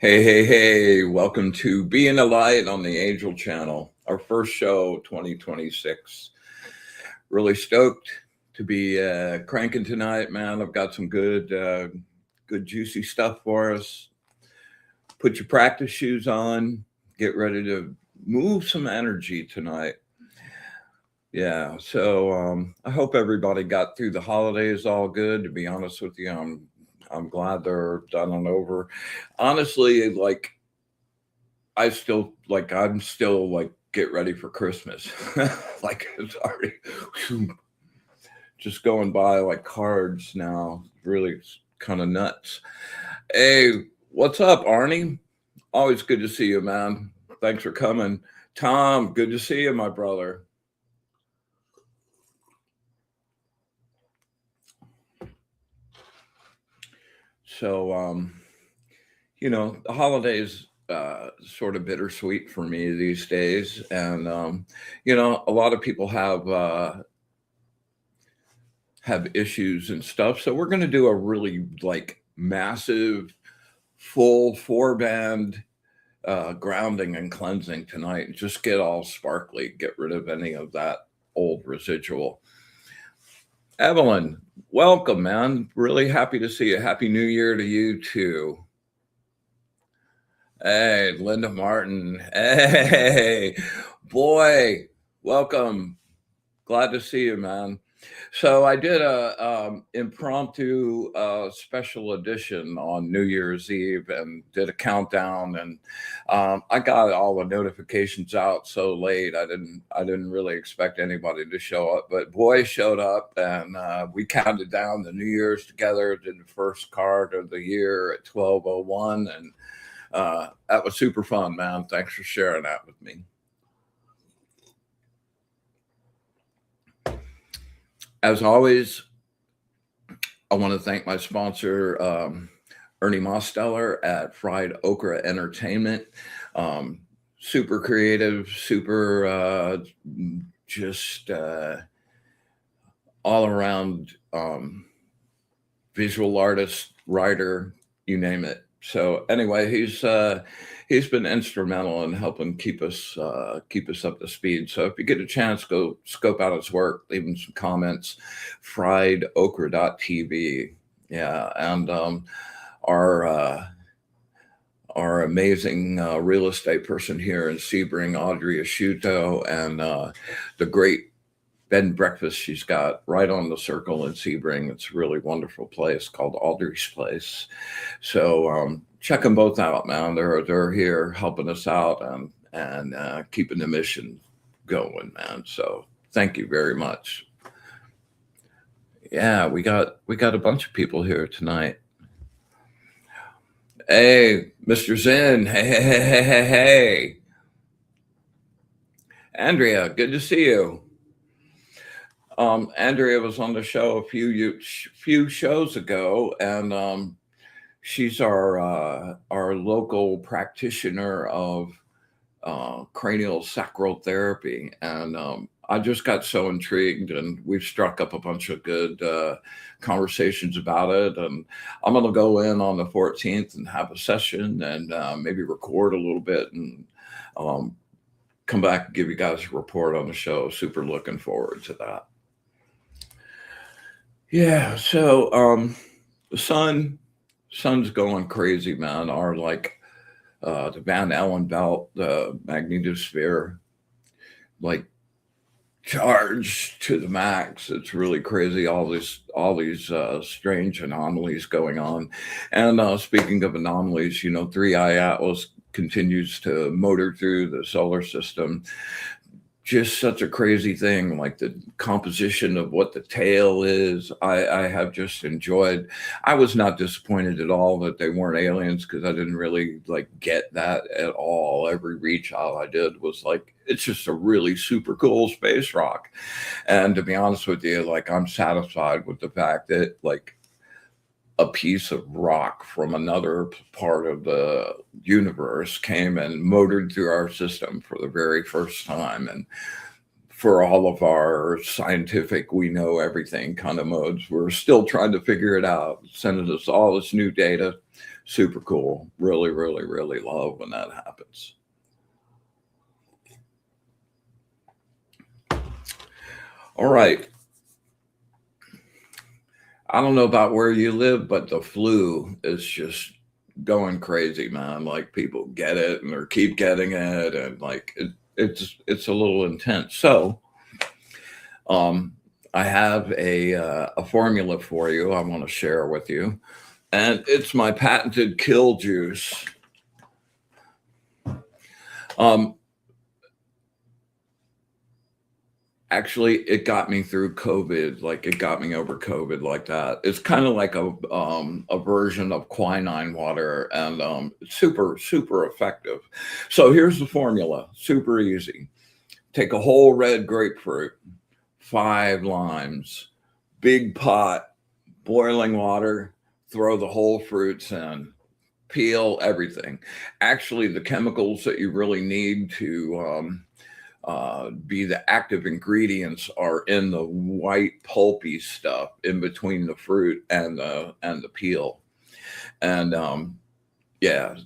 Hey, hey, hey, welcome to Being a Light on the Angel Channel, our first show 2026. Really stoked to be cranking tonight, man. I've got some good juicy stuff for us. Put your practice shoes on, get ready to move some energy tonight. Yeah, so I hope everybody got through the holidays all good. To be honest with you, I'm glad they're done and over. Honestly, I'm still like get ready for Christmas. Like it's already just going by like cards now. Really kind of nuts. Hey, what's up, Arnie? Always good to see you, man. Thanks for coming. Tom, good to see you, my brother. So the holidays sort of bittersweet for me these days. And a lot of people have issues and stuff. So we're going to do a really like massive, full four band grounding and cleansing tonight. Just get all sparkly, get rid of any of that old residual. Evelyn, welcome, man. Really happy to see you. Happy New Year to you too. Hey, Linda Martin. Hey, boy, welcome. Glad to see you, man. So I did a impromptu special edition on New Year's Eve and did a countdown, and I got all the notifications out so late. I didn't really expect anybody to show up, but boy showed up, and we counted down the New Year's together. Did the first card of the year at 12:01, and that was super fun, man. Thanks for sharing that with me. As always, I want to thank my sponsor, Ernie Mosteller at Fried Okra Entertainment. Super creative, super just all around visual artist, writer, you name it. So anyway, he's been instrumental in helping keep us up to speed. So if you get a chance, go scope out his work, leave him some comments. friedokra.tv. Yeah, and our amazing real estate person here in Sebring, Audrey Asciuto, and the great bed and breakfast she's got right on the circle in Sebring. It's a really wonderful place called Audrey's Place. So check them both out, man. They're here helping us out and keeping the mission going, man. So thank you very much. Yeah, we got a bunch of people here tonight. Hey, Mr. Zen. Hey. Andrea, good to see you. Andrea was on the show a few shows ago, and she's our local practitioner of cranial sacral therapy, and I just got so intrigued, and we've struck up a bunch of good conversations about it. And I'm going to go in on the 14th and have a session and maybe record a little bit and come back and give you guys a report on the show. Super looking forward to that. Yeah, so the sun's going crazy, man. Our the Van Allen belt, the magnetosphere, like charged to the max. It's really crazy. All these strange anomalies going on. And speaking of anomalies, 3i Atlas continues to motor through the solar system. Just such a crazy thing, like the composition of what the tail is. I have just enjoyed. I was not disappointed at all that they weren't aliens, because I didn't really get that at all. Every reach out I did was like, it's just a really super cool space rock. And to be honest with you, I'm satisfied with the fact that a piece of rock from another part of the universe came and motored through our system for the very first time. And for all of our scientific, we know everything kind of modes, we're still trying to figure it out. Sending us all this new data. Super cool. Really, really, really love when that happens. All right. I don't know about where you live, but the flu is just going crazy, man. Like people get it and or keep getting it, and like it's a little intense. So, um, I have a formula for you. I want to share with you, and it's my patented kill juice. Um, Actually, it got me through COVID. Like it got me over COVID like that. It's kind of like a version of quinine water, and it's super effective. So here's the formula. Super easy. Take a whole red grapefruit, 5 limes, big pot, boiling water. Throw the whole fruits in. Peel everything. Actually, the chemicals that you really need to be the active ingredients are in the white pulpy stuff in between the fruit and the peel. And yeah,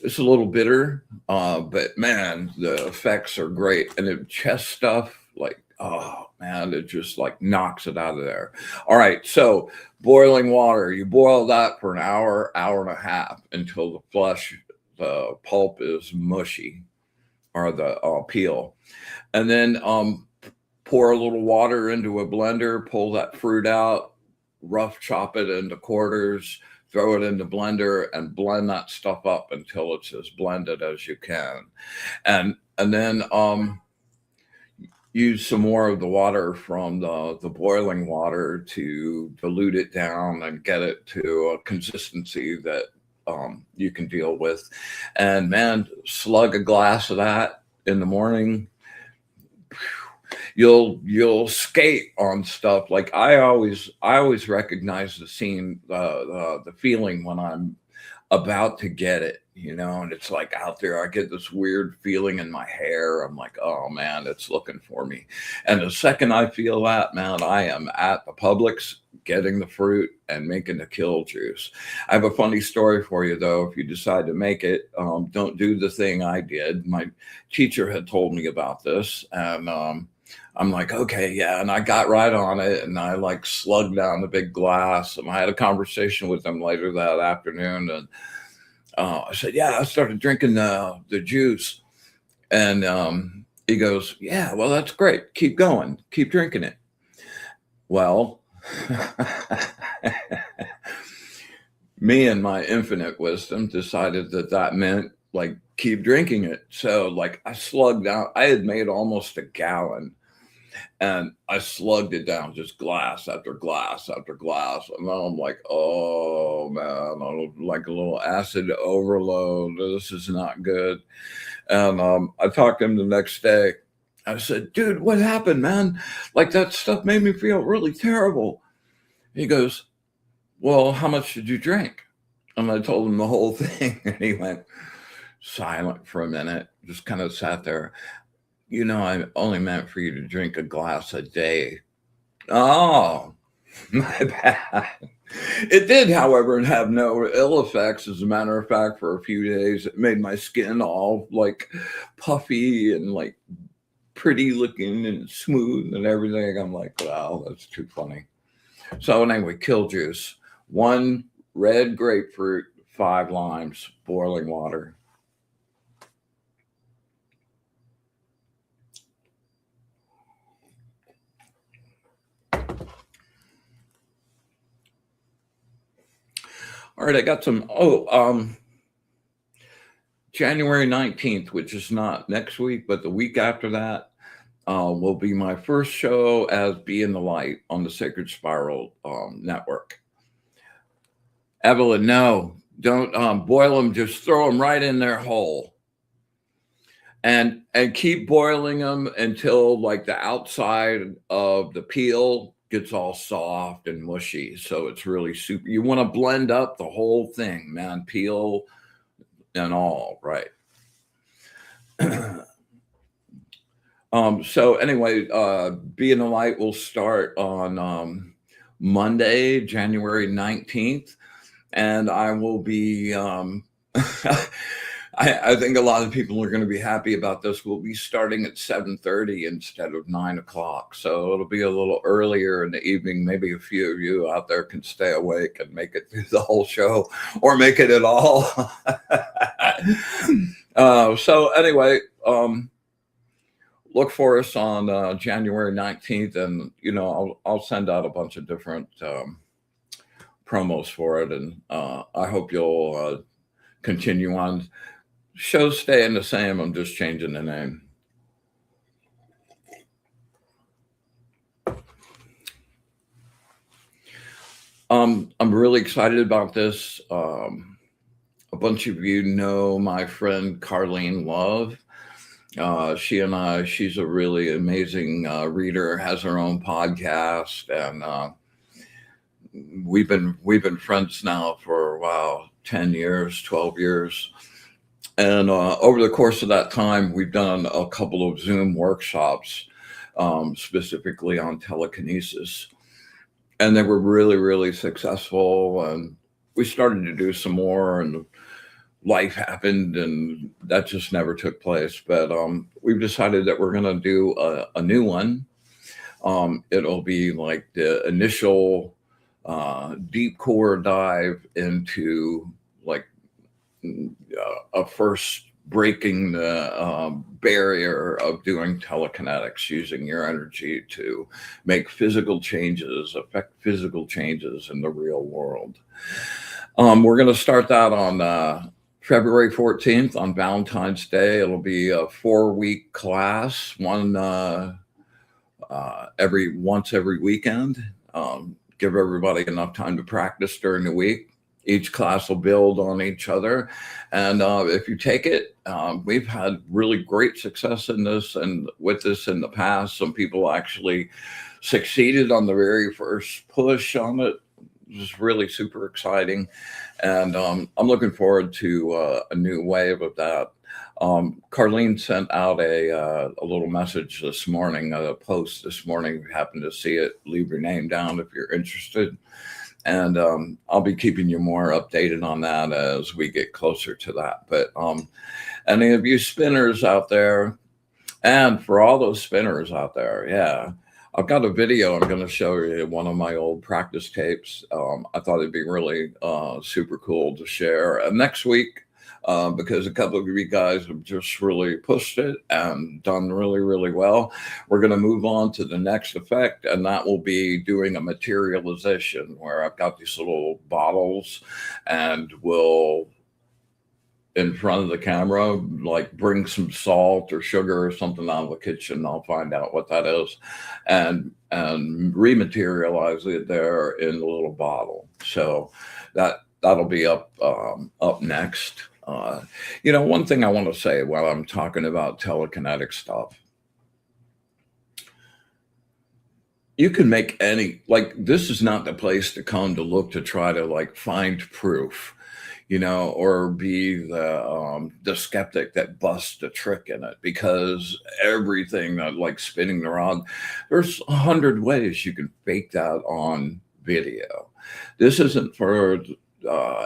it's a little bitter, but man, the effects are great. And the chest stuff, like, oh man, it just like knocks it out of there. All right, so boiling water, you boil that for an hour, hour and a half until the pulp is mushy, or the peel. And then pour a little water into a blender, pull that fruit out, rough chop it into quarters, throw it in the blender, and blend that stuff up until it's as blended as you can. And then use some more of the water from the boiling water to dilute it down and get it to a consistency that you can deal with. And man, slug a glass of that in the morning. You'll skate on stuff. Like I always recognize the scene, the feeling when I'm about to get it, and it's like out there. I get this weird feeling in my hair. I'm like, oh man, it's looking for me. And the second I feel that, man, I am at the Publix getting the fruit and making the kill juice. I have a funny story for you though. If you decide to make it, don't do the thing I did. My teacher had told me about this, and I'm like, okay, yeah. And I got right on it, and I like slugged down the big glass. And I had a conversation with him later that afternoon, and I said, yeah, I started drinking the juice. And he goes, yeah, well, that's great. Keep going. Keep drinking it. Well, me and my infinite wisdom decided that that meant like keep drinking it. So like I slugged down, I had made almost a gallon, and I slugged it down, just glass after glass after glass. And then I'm like, oh man, I'm like a little acid overload. This is not good. And I talked to him the next day. I said, dude, what happened, man? Like that stuff made me feel really terrible. He goes, well, how much did you drink? And I told him the whole thing. And he went silent for a minute, just kind of sat there. I only meant for you to drink a glass a day. Oh, my bad. It did, however, have no ill effects. As a matter of fact, for a few days, it made my skin all like puffy and like pretty looking and smooth and everything. I'm like, wow, that's too funny. So anyway, kill juice. 1 red grapefruit, 5 limes, boiling water. All right, I got some. January 19th, which is not next week, but the week after that, will be my first show as Being the Light on the Sacred Spiral network. Evelyn, no, don't boil them. Just throw them right in their hole, and keep boiling them until like the outside of the peel gets all soft and mushy. So it's really super. You want to blend up the whole thing, man. Peel and all, right? So anyway, Being the Light will start on Monday, January 19th. and I will be. I think a lot of people are going to be happy about this. We'll be starting at 7:30 instead of 9 o'clock, so it'll be a little earlier in the evening. Maybe a few of you out there can stay awake and make it through the whole show, or make it at all. So anyway, look for us on January 19th, and I'll send out a bunch of different promos for it, and I hope you'll continue on. Show's staying the same. I'm just changing the name. I'm really excited about this. A bunch of you know my friend Carlene Love. She's a really amazing reader, has her own podcast, and we've been friends now for, wow, 10 years, 12 years. And over the course of that time, we've done a couple of Zoom workshops, specifically on telekinesis. And they were really, really successful. And we started to do some more, and life happened, and that just never took place. But we've decided that we're going to do a new one. It'll be like the initial deep core dive into like a first breaking the barrier of doing telekinetics, using your energy to make physical changes, affect physical changes in the real world. We're going to start that on February 14th on Valentine's Day. It'll be a 4-week class, once every weekend. Give everybody enough time to practice during the week. Each class will build on each other. And if you take it, we've had really great success in this and with this in the past. Some people actually succeeded on the very first push on it. It was really super exciting. And I'm looking forward to a new wave of that. Carlene sent out a little message this morning, a post this morning. If you happen to see it, leave your name down if you're interested. And I'll be keeping you more updated on that as we get closer to that. But any of you spinners out there, and for all those spinners out there, yeah, I've got a video I'm going to show you, one of my old practice tapes. I thought it'd be really super cool to share. And next week, because a couple of you guys have just really pushed it and done really, really well, we're going to move on to the next effect, and that will be doing a materialization where I've got these little bottles, and we'll, in front of the camera, like bring some salt or sugar or something out of the kitchen. I'll find out what that is, and rematerialize it there in the little bottle. So that'll be up next. One thing I want to say while I'm talking about telekinetic stuff, you can make this is not the place to come to look to try to find proof, or be the skeptic that busts a trick in it, because everything that spinning the rod, there's 100 ways you can fake that on video. This isn't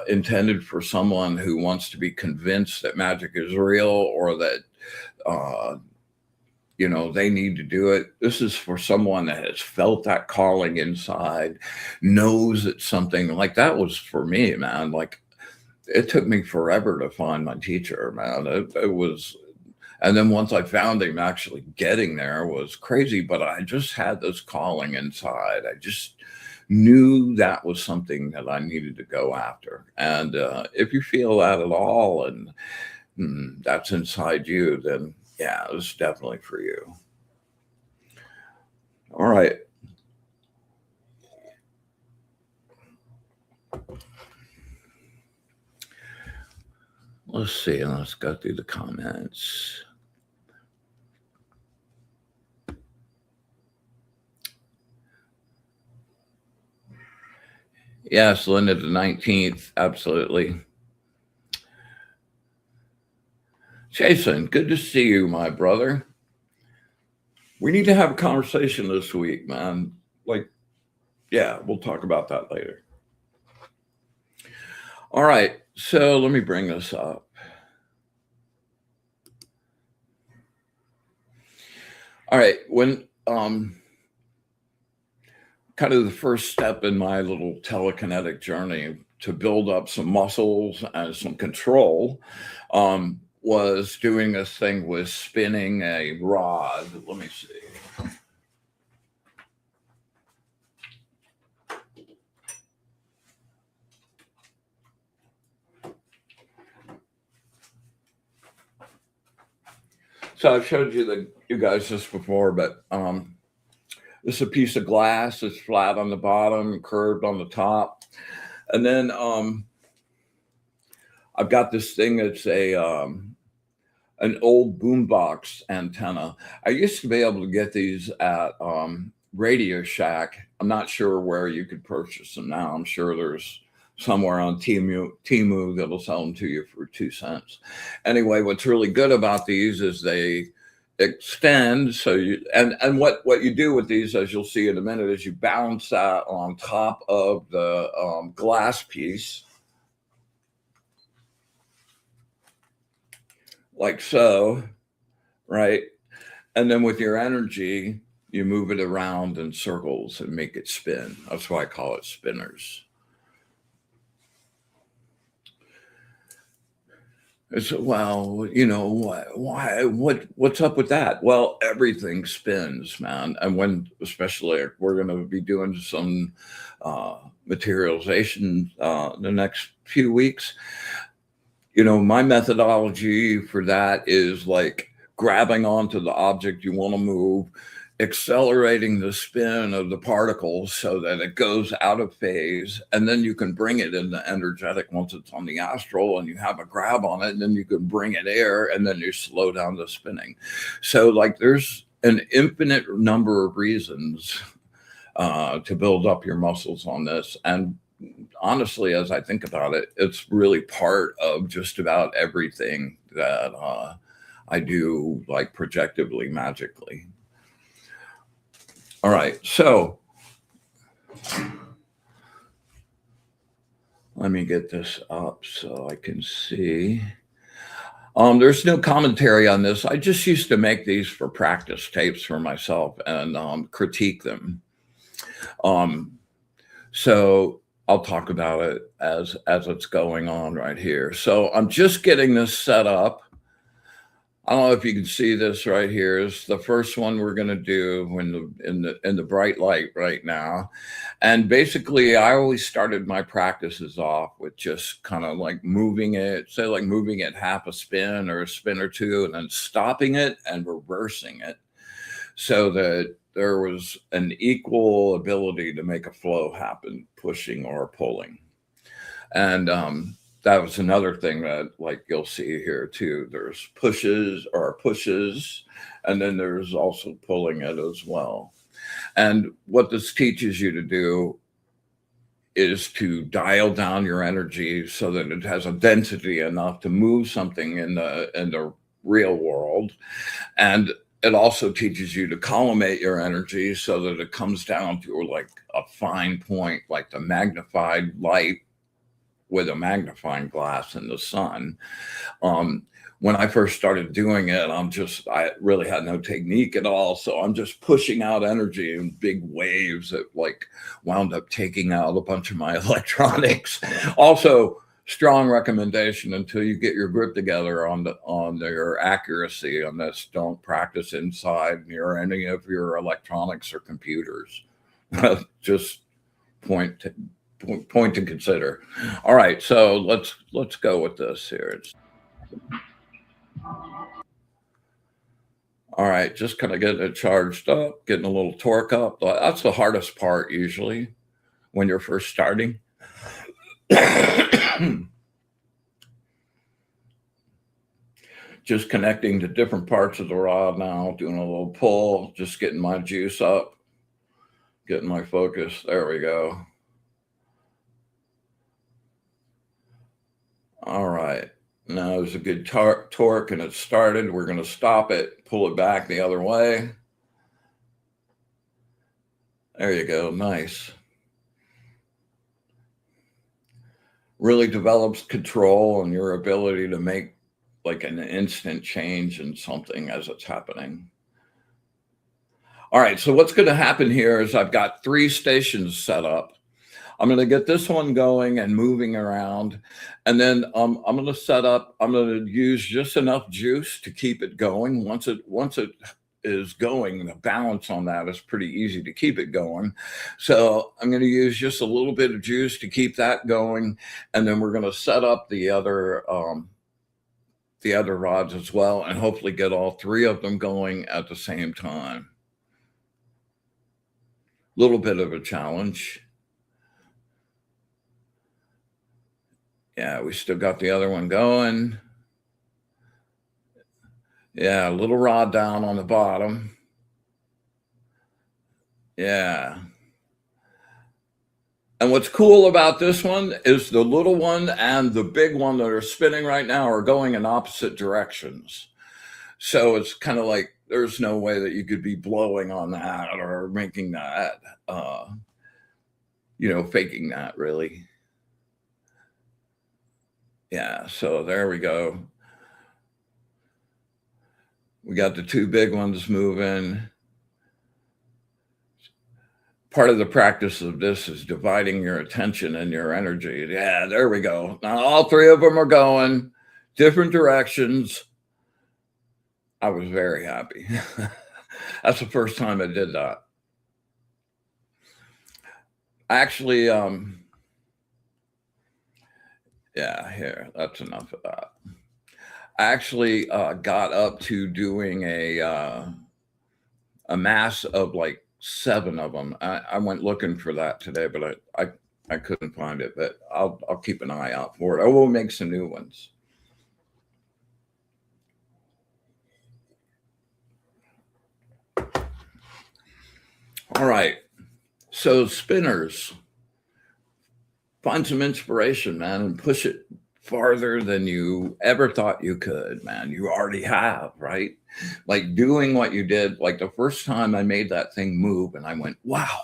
intended for someone who wants to be convinced that magic is real, or that they need to do it. This is for someone that has felt that calling inside, knows it's something. Like that was for me, man. It took me forever to find my teacher, man. It was, and then once I found him, actually getting there was crazy. But I just had this calling inside. I just knew that was something that I needed to go after. And if you feel that at all, and that's inside you, then yeah, it's definitely for you. All right. Let's see. Let's go through the comments. Yes, Linda, the 19th. Absolutely. Jason, good to see you, my brother. We need to have a conversation this week, man. Yeah, we'll talk about that later. All right, so let me bring this up. All right, when kind of the first step in my little telekinetic journey to build up some muscles and some control was doing this thing with spinning a rod. Let me see. So I've showed you guys this before, but this is a piece of glass. It's flat on the bottom, curved on the top, and then I've got this thing that's a an old boombox antenna. I used to be able to get these at Radio Shack. I'm not sure where you could purchase them now. I'm sure there's somewhere on Timu that'll sell them to you for 2 cents. Anyway, what's really good about these is they extend. So you and what you do with these, as you'll see in a minute, is you balance that on top of the glass piece, like so, right? And then with your energy, you move it around in circles and make it spin. That's why I call it spinners. It's well, what's up with that? Well, everything spins, man. And when, especially, we're going to be doing some materialization the next few weeks. My methodology for that is like grabbing onto the object you want to move, accelerating the spin of the particles so that it goes out of phase, and then you can bring it into energetic once it's on the astral and you have a grab on it, and then you can bring it air, and then you slow down the spinning. So like there's an infinite number of reasons to build up your muscles on this. And honestly, as I think about it, it's really part of just about everything that I do, like projectively, magically. All right, so let me get this up so I can see. There's no commentary on this. I just used to make these for practice tapes for myself and critique them. So I'll talk about it as it's going on right here. So I'm just getting this set up. I don't know if you can see this right here. Is the first one we're going to do in the bright light right now. And basically, I always started my practices off with just kind of like moving it, say like moving it half a spin or a spin or two, and then stopping it and reversing it so that there was an equal ability to make a flow happen, pushing or pulling. And that was another thing that, like, you'll see here too. There's pushes, and then there's also pulling it as well. And what this teaches you to do is to dial down your energy so that it has a density enough to move something in the real world. And it also teaches you to collimate your energy so that it comes down to like a fine point, like the magnified light with a magnifying glass in the sun. When I first started doing it, I really had no technique at all. So I'm just pushing out energy in big waves that like wound up taking out a bunch of my electronics. Also, strong recommendation until you get your grip together on your accuracy on this. Don't practice inside near any of your electronics or computers. Just point to consider. All right, so let's go with this here. All right, just kind of getting it charged up, getting a little torque up. That's the hardest part usually when you're first starting. Just connecting to different parts of the rod now, doing a little pull, just getting my juice up, getting my focus. There we go. All right. Now there's a good torque and it started. We're going to stop it, pull it back the other way. There you go. Nice. really develops control and your ability to make like an instant change in something as it's happening. All right, so what's going to happen here is I've got 3 stations set up. I'm going to get this one going and moving around. And then I'm going to use just enough juice to keep it going. Once it is going, the balance on that is pretty easy to keep it going. So I'm going to use just a little bit of juice to keep that going. And then we're going to set up the other rods as well, and hopefully get all 3 of them going at the same time. Little bit of a challenge. Yeah, we still got the other one going. Yeah, a little rod down on the bottom. Yeah. And what's cool about this one is the little one and the big one that are spinning right now are going in opposite directions. So it's kind of like there's no way that you could be blowing on that or making that, faking that really. Yeah, so there we go. We got the 2 big ones moving. Part of the practice of this is dividing your attention and your energy. Yeah, there we go. Now all 3 of them are going different directions. I was very happy. That's the first time I did that. Actually, yeah, here, that's enough of that. I actually got up to doing a mass of like 7 of them. I went looking for that today, but I couldn't find it. But I'll keep an eye out for it. I will make some new ones. All right. So spinners, find some inspiration, man, and push it farther than you ever thought you could, man. You already have, right? Like doing what you did, like the first time I made that thing move and I went, wow,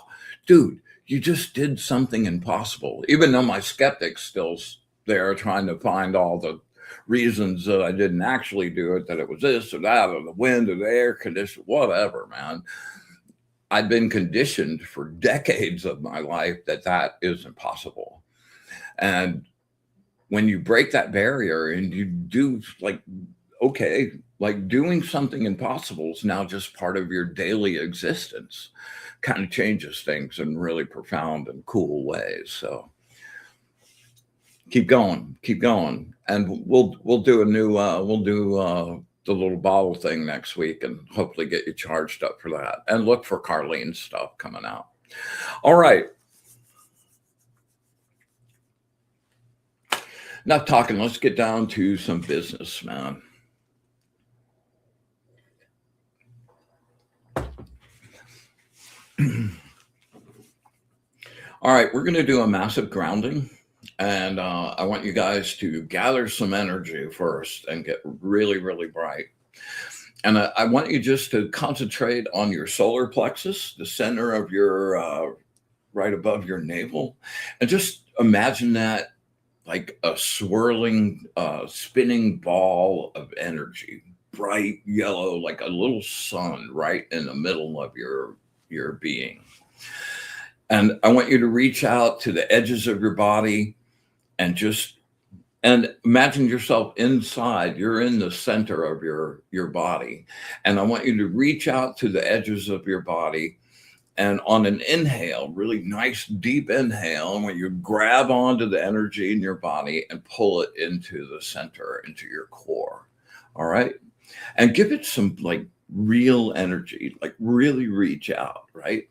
dude, you just did something impossible. Even though my skeptic's still there trying to find all the reasons that I didn't actually do it, that it was this or that, or the wind or the air condition, whatever, man. I've been conditioned for decades of my life that is impossible. And when you break that barrier and you do like, okay, like doing something impossible is now just part of your daily existence, kind of changes things in really profound and cool ways. So keep going, and we'll do a new the little bottle thing next week and hopefully get you charged up for that, and look for Carlene's stuff coming out. All right. Enough talking. Let's get down to some business, man. All right, we're going to do a massive grounding, and I want you guys to gather some energy first and get really, really bright. And I want you just to concentrate on your solar plexus, the center of your, right above your navel, and just imagine that like a swirling, spinning ball of energy, bright yellow, like a little sun right in the middle of your being. And I want you to reach out to the edges of your body and imagine yourself inside. You're in the center of your body. And I want you to reach out to the edges of your body. And on an inhale, really nice deep inhale, and when you grab onto the energy in your body and pull it into the center, into your core. All right. And give it some like real energy, like really reach out, right?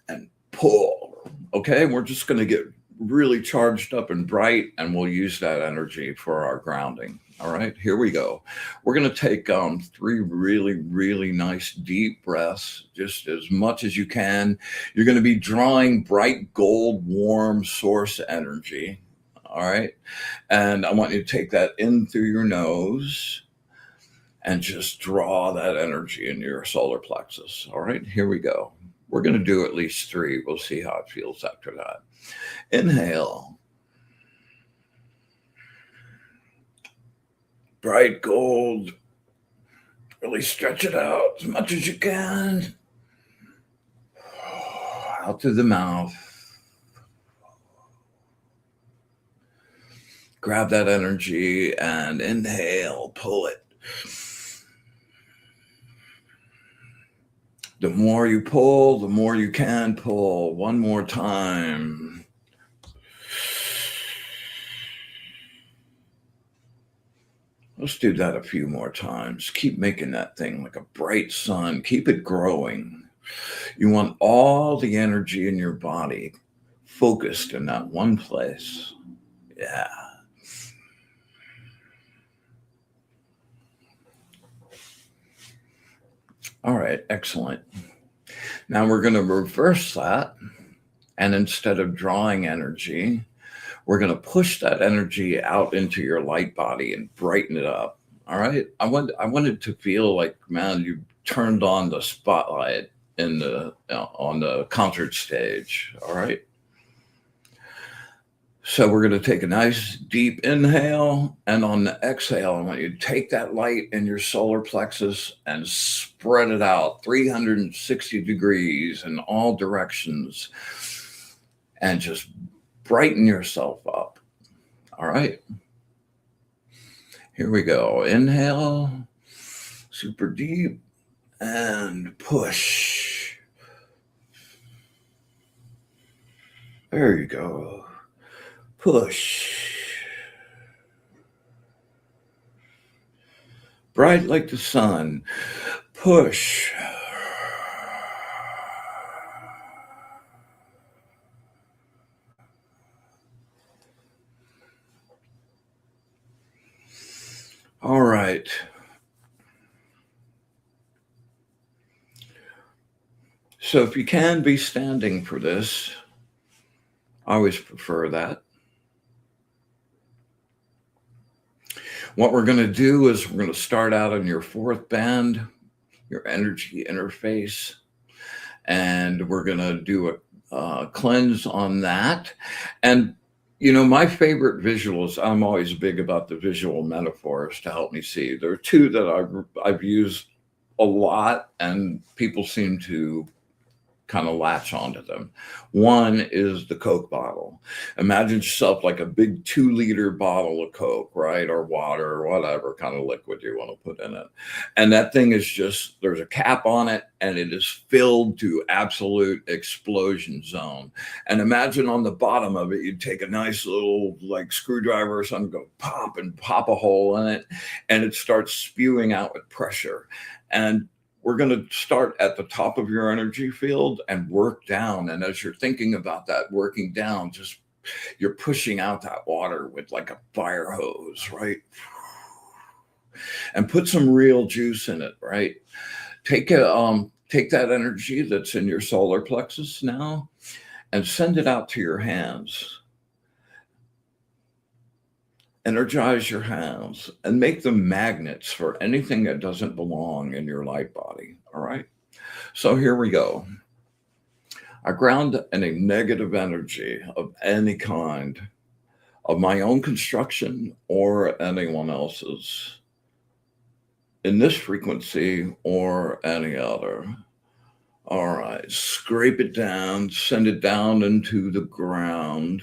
And pull. Okay. We're just going to get really charged up and bright, and we'll use that energy for our grounding. All right, here we go. We're going to take 3 really, really nice deep breaths, just as much as you can. You're going to be drawing bright gold, warm source energy. All right. And I want you to take that in through your nose and just draw that energy into your solar plexus. All right, here we go. We're going to do at least 3. We'll see how it feels after that. Inhale. bright gold. Really stretch it out as much as you can. Out through the mouth. Grab that energy and inhale, pull it. The more you pull, the more you can pull. One more time. Let's do that a few more times. Keep making that thing like a bright sun. Keep it growing. You want all the energy in your body focused in that one place. Yeah. All right, excellent. Now we're going to reverse that. And instead of drawing energy, we're going to push that energy out into your light body and brighten it up. All right. I wanted to feel like, man, you turned on the spotlight in the on the concert stage. All right. So we're going to take a nice deep inhale, and on the exhale, I want you to take that light in your solar plexus and spread it out 360 degrees in all directions and just brighten yourself up. All right. Here we go. Inhale, super deep, and push. There you go. Push. Bright like the sun. Push. All right. So if you can be standing for this, I always prefer that. What we're going to do is we're going to start out in your fourth band, your energy interface, and we're going to do a cleanse on that. And, you know, my favorite visuals, I'm always big about the visual metaphors to help me see. There are two that I've used a lot, and people seem to kind of latch onto them. One is the Coke bottle. Imagine yourself like a big 2-liter bottle of Coke, right? Or water or whatever kind of liquid you want to put in it. And that thing is just, there's a cap on it and it is filled to absolute explosion zone. And imagine on the bottom of it, you'd take a nice little like screwdriver or something, go pop and pop a hole in it, and it starts spewing out with pressure. And we're going to start at the top of your energy field and work down. And as you're thinking about that, working down, just you're pushing out that water with like a fire hose, right? And put some real juice in it, right? Take that energy that's in your solar plexus now and send it out to your hands. Energize your hands and make them magnets for anything that doesn't belong in your light body. All right. So here we go. I ground any negative energy of any kind, of my own construction or anyone else's, in this frequency or any other. All right. Scrape it down, send it down into the ground.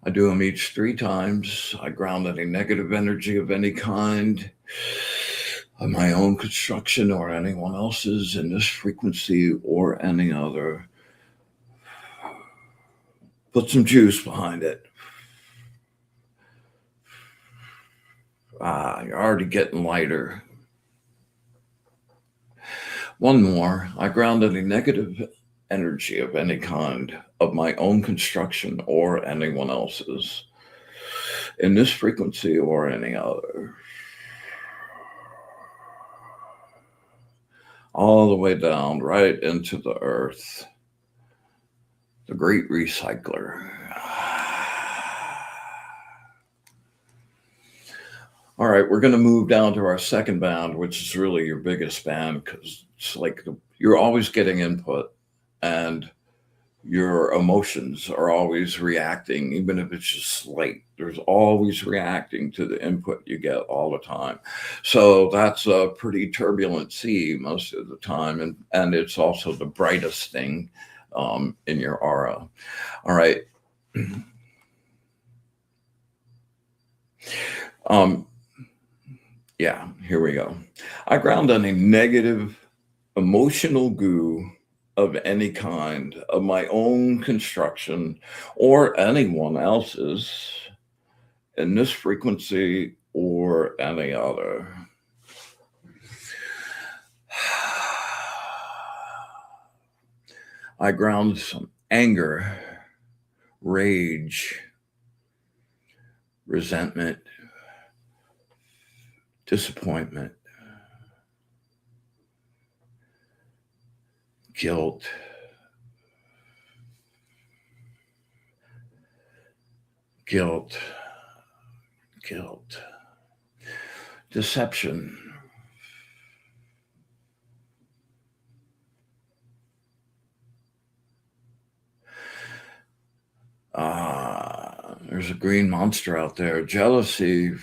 I do them each 3 times. I ground any negative energy of any kind, of my own construction or anyone else's, in this frequency or any other. Put some juice behind it. You're already getting lighter. One more. I ground any negative energy of any kind, of my own construction or anyone else's, in this frequency or any other. All the way down, right into the earth, the great recycler. All right, we're going to move down to our second band, which is really your biggest band because it's like you're always getting input, and your emotions are always reacting, even if it's just slight. There's always reacting to the input you get all the time. So that's a pretty turbulent sea most of the time. And it's also the brightest thing in your aura. All right. Um, yeah, here we go. I ground any negative emotional goo of any kind of my own construction or anyone else's in this frequency or any other. I ground some anger, rage, resentment, disappointment, guilt, guilt, guilt, deception, there's a green monster out there, jealousy.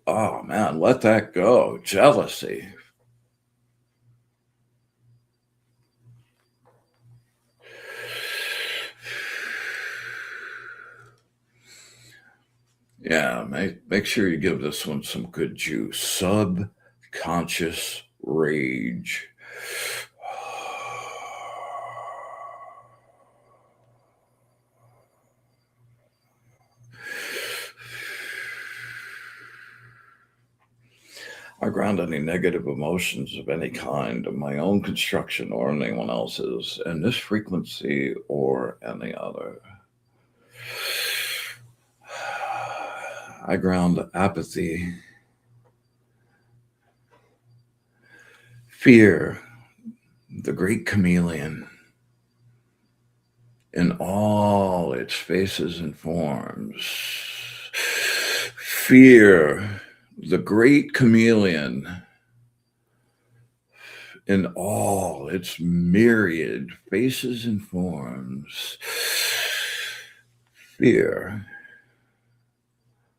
Oh man, let that go. Jealousy. Yeah, make sure you give this one some good juice. Subconscious rage. I ground any negative emotions of any kind, of my own construction or anyone else's, in this frequency or any other. I ground apathy, fear, the great chameleon, in all its faces and forms. Fear, the great chameleon, in all its myriad faces and forms. Fear,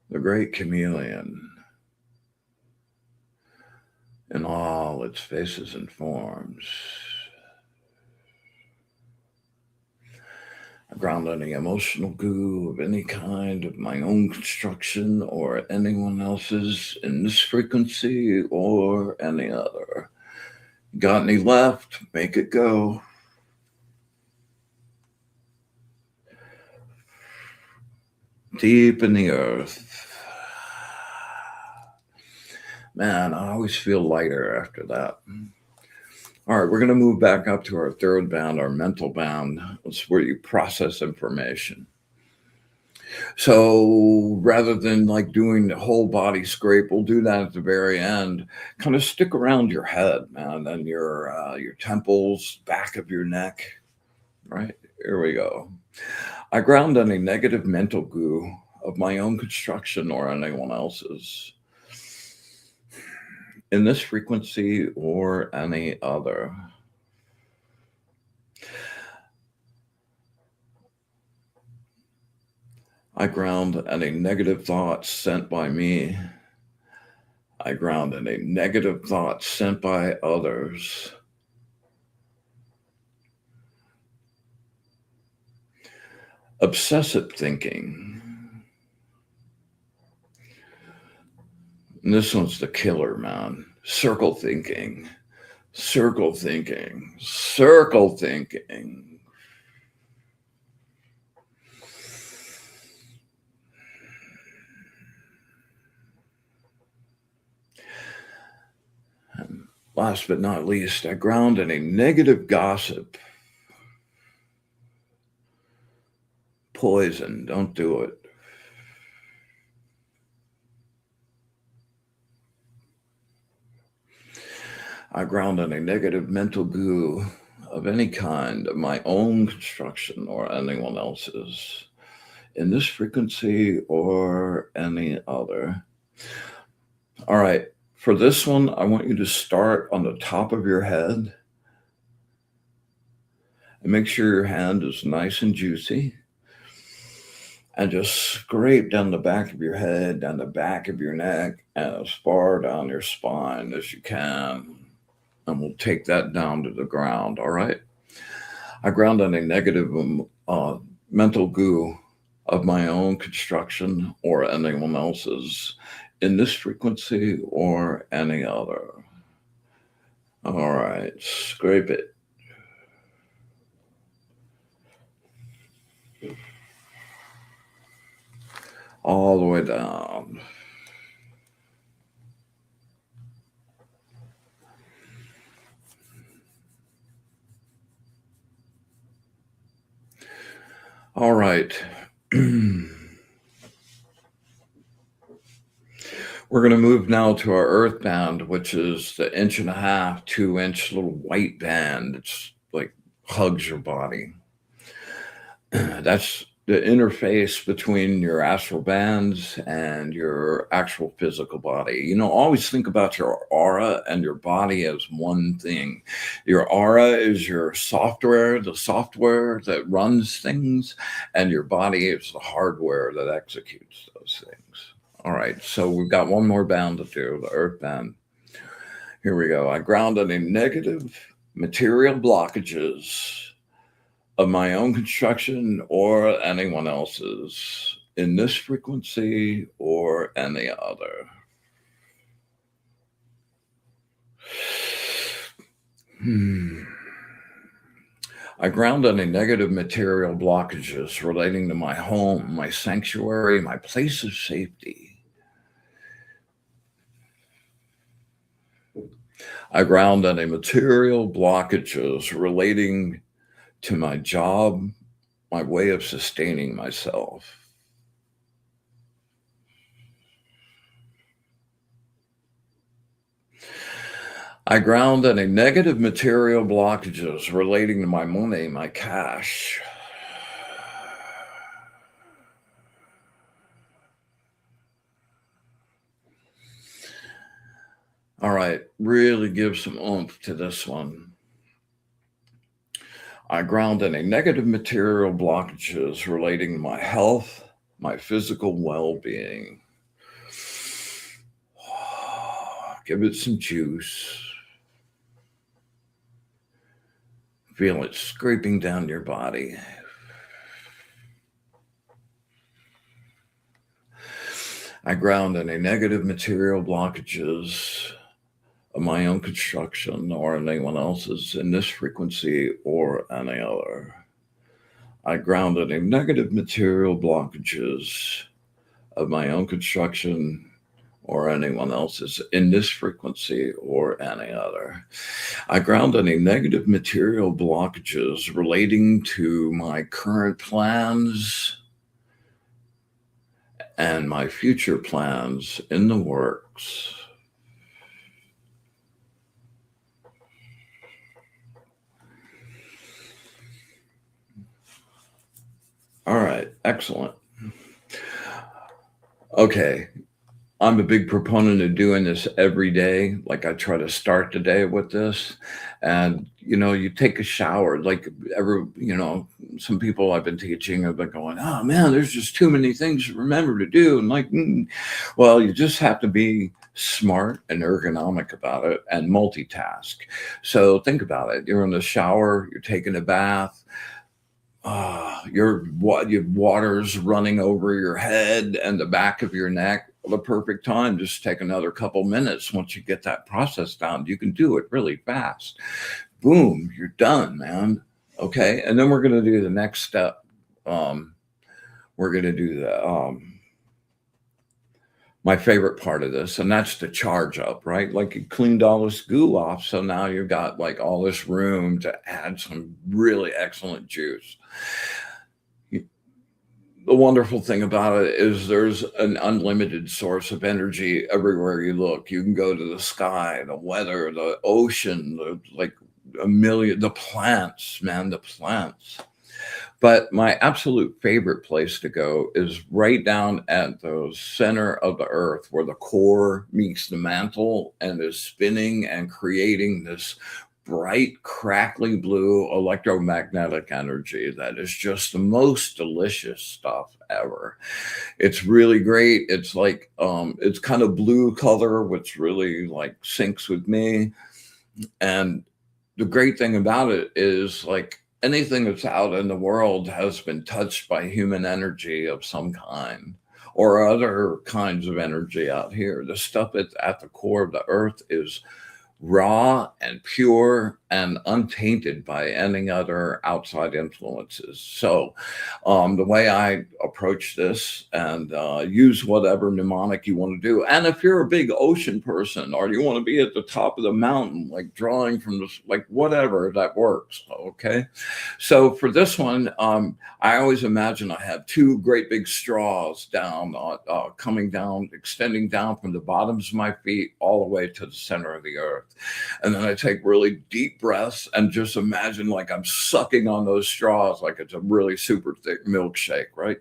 the great chameleon, in all its faces and forms. I ground any emotional goo of any kind of my own construction or anyone else's in this frequency or any other. Got any left? Make it go. Deep in the earth. Man, I always feel lighter after that. All right, we're going to move back up to our third band, our mental band. It's where you process information. So rather than like doing the whole body scrape, we'll do that at the very end. Kind of stick around your head, man, and your temples, back of your neck. Right, here we go. I ground any negative mental goo of my own construction or anyone else's in this frequency or any other. I ground any negative thoughts sent by me. I ground any negative thoughts sent by others. Obsessive thinking. And this one's the killer, man. Circle thinking. Circle thinking. Circle thinking. And last but not least, I ground any negative gossip. Poison. Don't do it. I ground any negative mental goo of any kind of my own construction or anyone else's in this frequency or any other. All right. For this one, I want you to start on the top of your head and make sure your hand is nice and juicy. And just scrape down the back of your head, down the back of your neck, and as far down your spine as you can. And we'll take that down to the ground, all right? I ground any negative mental goo of my own construction or anyone else's in this frequency or any other. All right, scrape it. All the way down. All right. We're going to move now to our earth band, which is the 1.5 inch, 2-inch little white band. It's like hugs your body. That's the interface between your astral bands and your actual physical body. Always think about your aura and your body as one thing. Your aura is your software, the software that runs things, and your body is the hardware that executes those things. All right, so we've got one more band to do, the earth band. Here we go. I ground any negative material blockages of my own construction or anyone else's in this frequency or any other. I ground any negative material blockages relating to my home, my sanctuary, my place of safety. I ground any material blockages relating to my job, my way of sustaining myself. I ground any negative material blockages relating to my money, my cash. All right, really give some oomph to this one. I ground any negative material blockages relating to my health, my physical well-being. Give it some juice. Feel it scraping down your body. I ground any negative material blockages of my own construction or anyone else's in this frequency or any other. I ground any negative material blockages of my own construction or anyone else's in this frequency or any other. I ground any negative material blockages relating to my current plans and my future plans in the works. All right, excellent. Okay, I'm a big proponent of doing this every day. Like I try to start the day with this, and you take a shower. Like some people I've been teaching have been going, "Oh man, there's just too many things to remember to do." And well, you just have to be smart and ergonomic about it and multitask. So think about it. You're in the shower, you're taking a bath. Your water's running over your head and the back of your neck. The perfect time. Just take another couple minutes. Once you get that process down, you can do it really fast. Boom, you're done, man. Okay, and then we're going to do the next step. We're going to do my favorite part of this, and that's the charge up, right? Like you cleaned all this goo off, so now you've got like all this room to add some really excellent juice. The wonderful thing about it is there's an unlimited source of energy everywhere you look. You can go to the sky, the weather, the ocean, the plants, man, the plants. But my absolute favorite place to go is right down at the center of the earth where the core meets the mantle and is spinning and creating this bright, crackly blue electromagnetic energy that is just the most delicious stuff ever. It's really great. It's like it's kind of blue color, which really like syncs with me. And the great thing about it is like anything that's out in the world has been touched by human energy of some kind or other kinds of energy out here. The stuff that's at the core of the earth is raw and pure and untainted by any other outside influences. So, the way I approach this and use whatever mnemonic you want to do. And if you're a big ocean person or you want to be at the top of the mountain, like drawing from this, like whatever that works. Okay. So for this one, I always imagine I have two great big straws down, coming down, extending down from the bottoms of my feet all the way to the center of the earth. And then I take really deep breaths and just imagine like I'm sucking on those straws like it's a really super thick milkshake, right?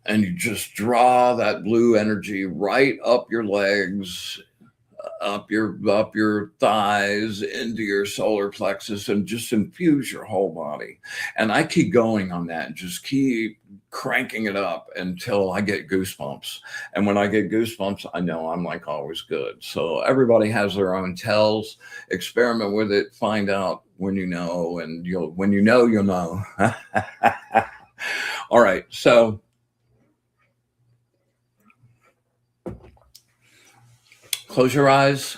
And you just draw that blue energy right up your legs, up your thighs, into your solar plexus, and just infuse your whole body. And I keep going on that, just keep cranking it up until I get goosebumps. And when I get goosebumps, I know I'm like always good. So everybody has their own tells. Experiment with it, find out when you know, and when you know, you'll know. All right. So close your eyes.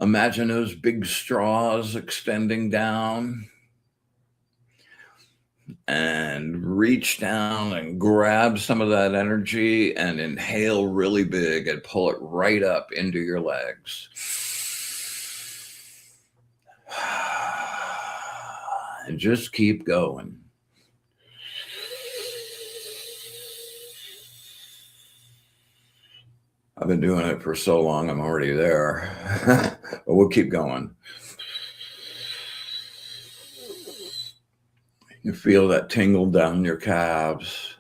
Imagine those big straws extending down, and reach down and grab some of that energy and inhale really big and pull it right up into your legs. And just keep going. I've been doing it for so long, I'm already there. But we'll keep going. You feel that tingle down your calves.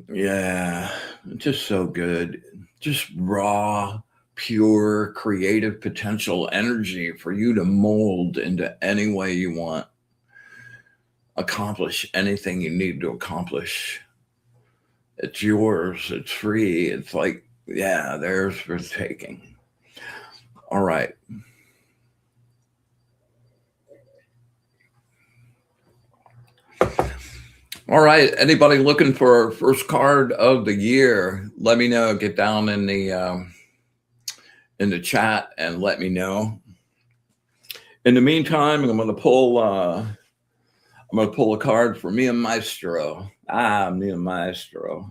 Yeah, just so good. Just raw, pure, creative potential energy for you to mold into any way you want. Accomplish anything you need to accomplish. It's yours. It's free. It's like, yeah, there's for taking. All right. All right. Anybody looking for our first card of the year? Let me know. Get down in the chat and let me know. In the meantime, I'm going to pull a card for me and Maestro. Me and Maestro.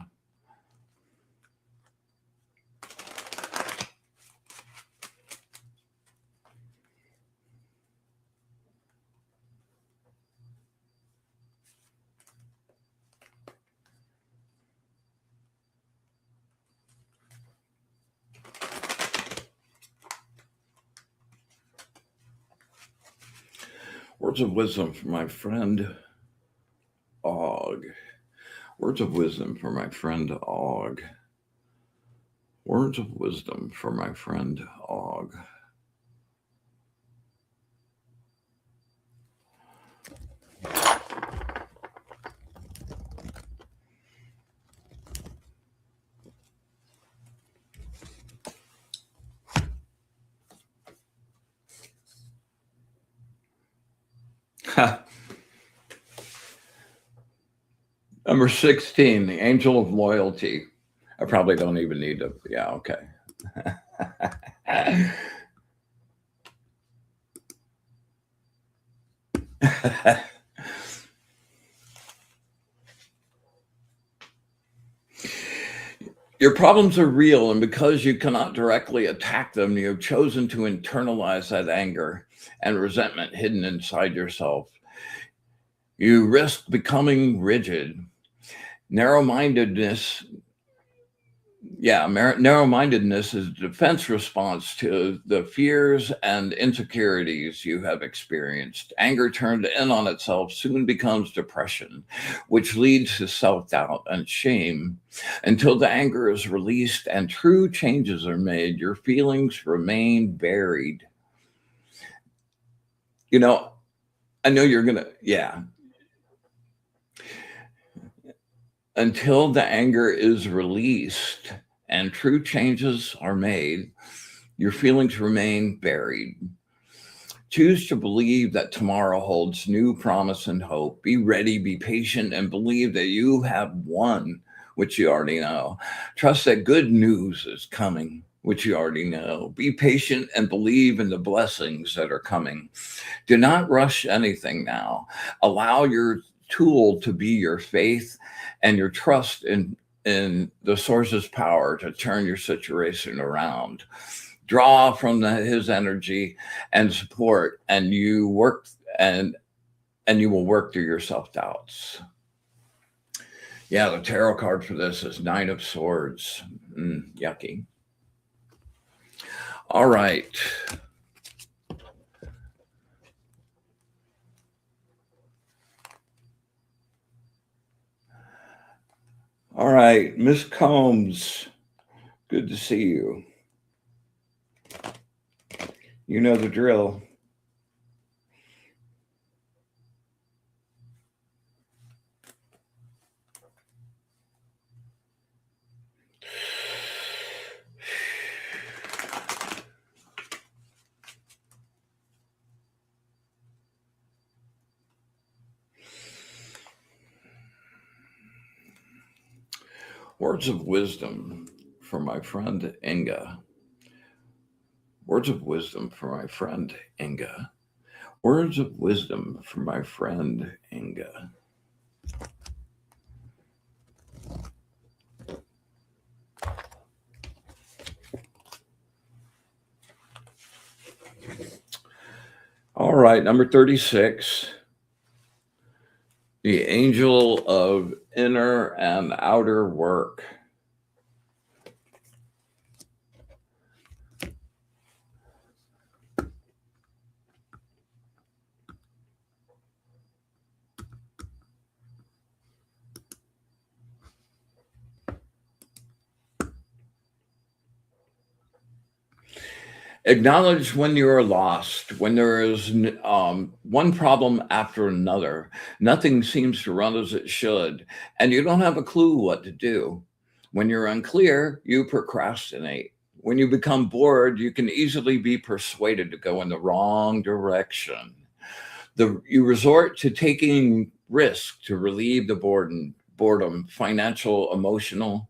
Words of wisdom for my friend Og. Words of wisdom for my friend Og. Words of wisdom for my friend Og. Number 16, the angel of loyalty. I probably don't even need to. Yeah, okay. Your problems are real, and because you cannot directly attack them, you have chosen to internalize that anger and resentment hidden inside yourself. You risk becoming rigid. Narrow-mindedness Yeah, narrow-mindedness is a defense response to the fears and insecurities you have experienced. Anger turned in on itself soon becomes depression, which leads to self-doubt and shame. Until the anger is released and true changes are made, your feelings remain buried. You know, I know you're gonna, yeah. Until the anger is released and true changes are made, your feelings remain buried. Choose to believe that tomorrow holds new promise and hope. Be ready, be patient, and believe that you have won, which you already know. Trust that good news is coming, which you already know. Be patient and believe in the blessings that are coming. Do not rush anything now. Allow your tool to be your faith and your trust in the source's power to turn your situation around. Draw from his energy and support, and you work and you will work through your self-doubts. Yeah, the tarot card for this is Nine of Swords. Yucky. All right. All right, Miss Combs, good to see you. You know the drill. Words of wisdom for my friend Inga. Words of wisdom for my friend Inga. Words of wisdom for my friend Inga. All right, number 36. The angel of inner and outer work. Acknowledge when you are lost, when there is one problem after another. Nothing seems to run as it should, and you don't have a clue what to do. When you're unclear, you procrastinate. When you become bored, you can easily be persuaded to go in the wrong direction. You resort to taking risk to relieve the boredom, financial, emotional.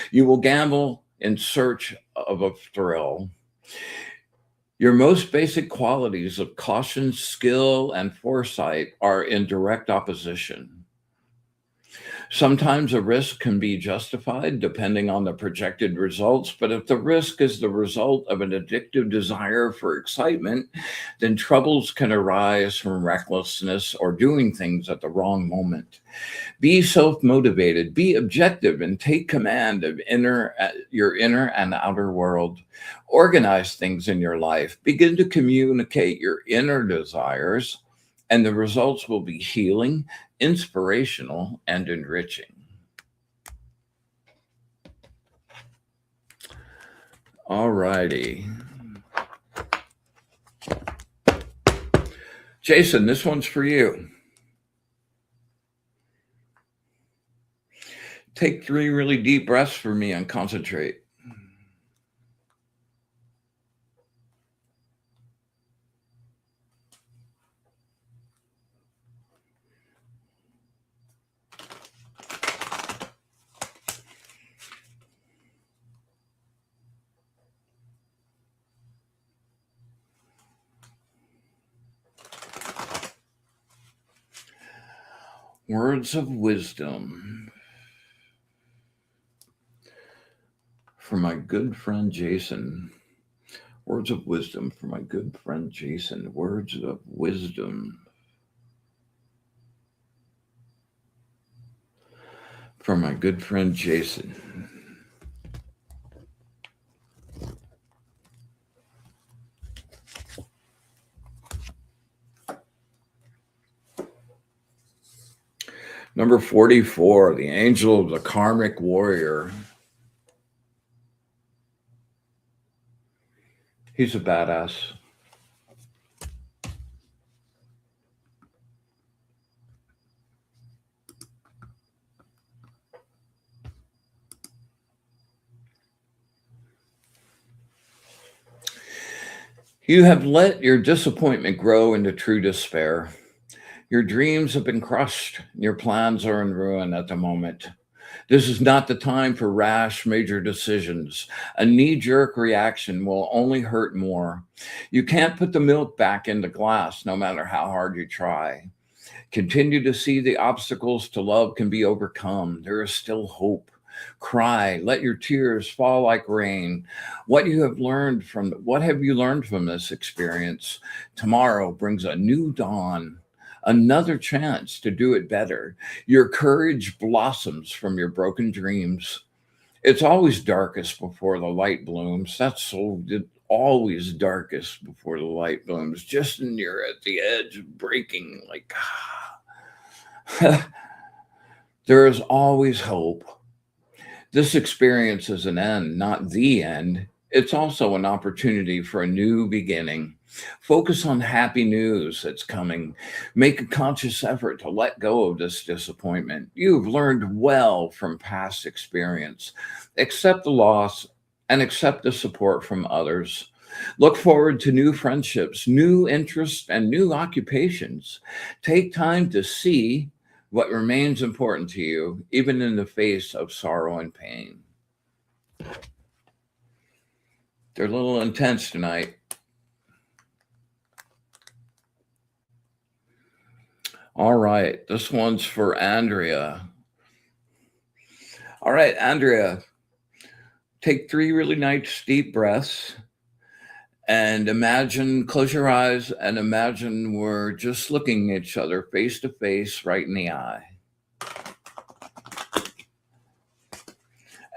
You will gamble in search of a thrill. Your most basic qualities of caution, skill, and foresight are in direct opposition. Sometimes a risk can be justified depending on the projected results, but if the risk is the result of an addictive desire for excitement, then troubles can arise from recklessness or doing things at the wrong moment. Be self-motivated, be objective, and take command of your inner and outer world. Organize things in your life. Begin to communicate your inner desires, and the results will be healing, inspirational, and enriching. All righty. Jason, this one's for you. Take 3 really deep breaths for me and concentrate. Words of wisdom for my good friend Jason. Words of wisdom for my good friend Jason. Words of wisdom for my good friend Jason. Number 44, the angel of the karmic warrior. He's a badass. You have let your disappointment grow into true despair. Your dreams have been crushed. Your plans are in ruin at the moment. This is not the time for rash major decisions. A knee jerk reaction will only hurt more. You can't put the milk back in the glass no matter how hard you try. Continue to see the obstacles to love can be overcome. There is still hope. Cry, let your tears fall like rain. What have you learned from this experience? Tomorrow brings a new dawn, another chance to do it better. Your courage blossoms from your broken dreams. It's always darkest before the light blooms. Always darkest before the light blooms. Just when you're at the edge of breaking, like there is always hope. This experience is an end, not the end. It's also an opportunity for a new beginning. Focus on happy news that's coming. Make a conscious effort to let go of this disappointment. You've learned well from past experience. Accept the loss and accept the support from others. Look forward to new friendships, new interests, and new occupations. Take time to see what remains important to you, even in the face of sorrow and pain. They're a little intense tonight. All right, this one's for Andrea. All right, Andrea, take 3 really nice deep breaths and close your eyes and imagine we're just looking at each other face to face right in the eye.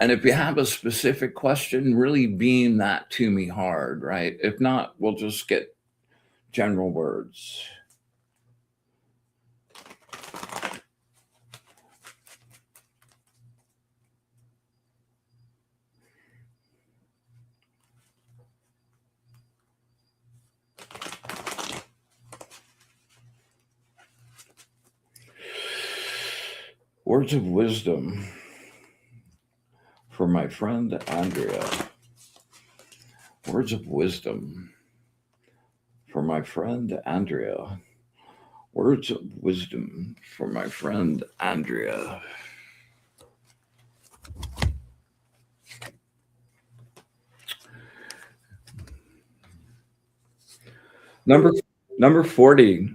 And if you have a specific question, really beam that to me hard, right? If not, we'll just get general words. Words of wisdom for my friend Andrea. Words of wisdom for my friend Andrea. Words of wisdom for my friend Andrea. Number 40.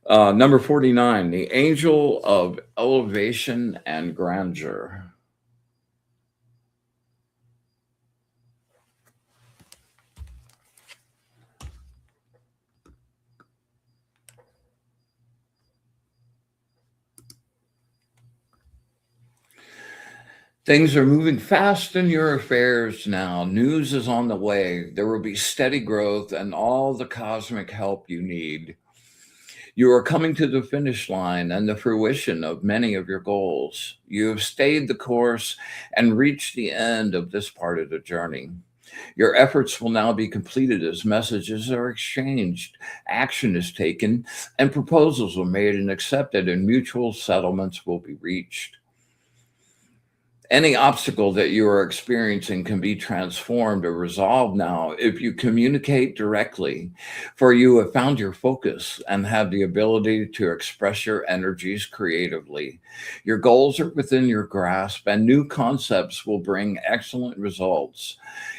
Number 49, the angel of elevation and grandeur. Things are moving fast in your affairs now. News is on the way. There will be steady growth and all the cosmic help you need. You are coming to the finish line and the fruition of many of your goals. You have stayed the course and reached the end of this part of the journey. Your efforts will now be completed as messages are exchanged, action is taken, and proposals are made and accepted, and mutual settlements will be reached. Any obstacle that you are experiencing can be transformed or resolved now if you communicate directly, for you have found your focus and have the ability to express your energies creatively. Your goals are within your grasp, and new concepts will bring excellent results.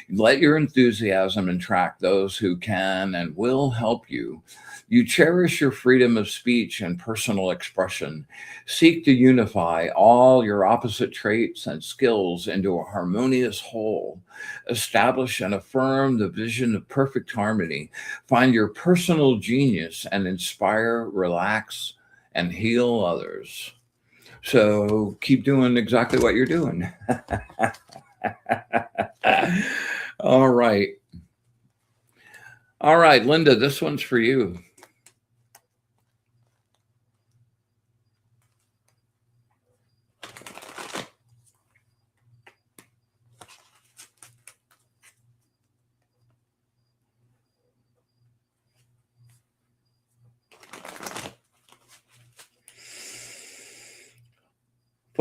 Let your enthusiasm attract those who can and will help you. You cherish your freedom of speech and personal expression. Seek to unify all your opposite traits and skills into a harmonious whole. Establish and affirm the vision of perfect harmony. Find your personal genius and inspire, relax, and heal others. So keep doing exactly what you're doing. All right. All right, Linda, this one's for you.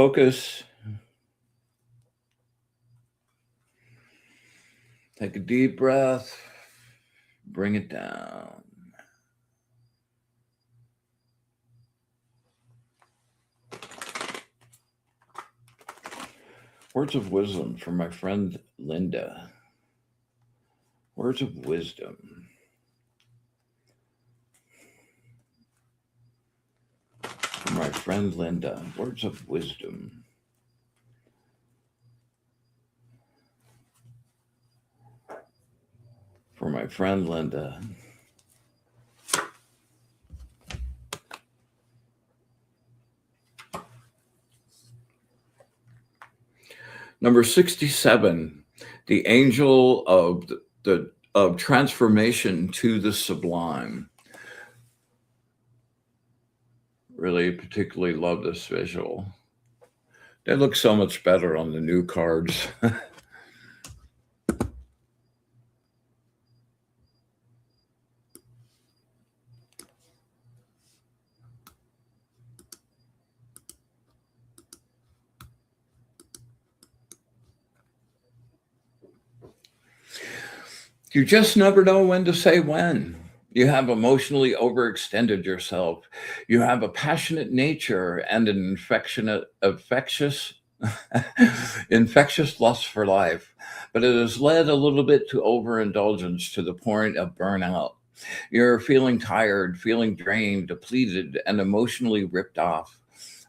Focus. Take a deep breath. Bring it down. Words of wisdom from my friend Linda. Words of wisdom. From my friend Linda. Words of wisdom. For my friend Linda. Number 67, the angel of transformation to the sublime. Really particularly love this visual. They look so much better on the new cards. You just never know when to say when. You have emotionally overextended yourself. You have a passionate nature and an infectious lust for life, but it has led a little bit to overindulgence to the point of burnout. You're feeling tired, feeling drained, depleted, and emotionally ripped off.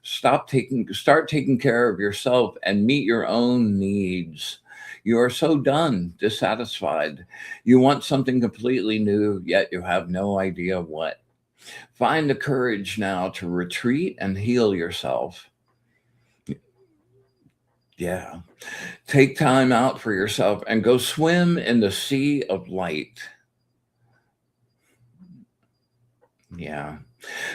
Start taking care of yourself and meet your own needs. You are so done, dissatisfied. You want something completely new, yet you have no idea what. Find the courage now to retreat and heal yourself. Yeah. Take time out for yourself and go swim in the sea of light. Yeah.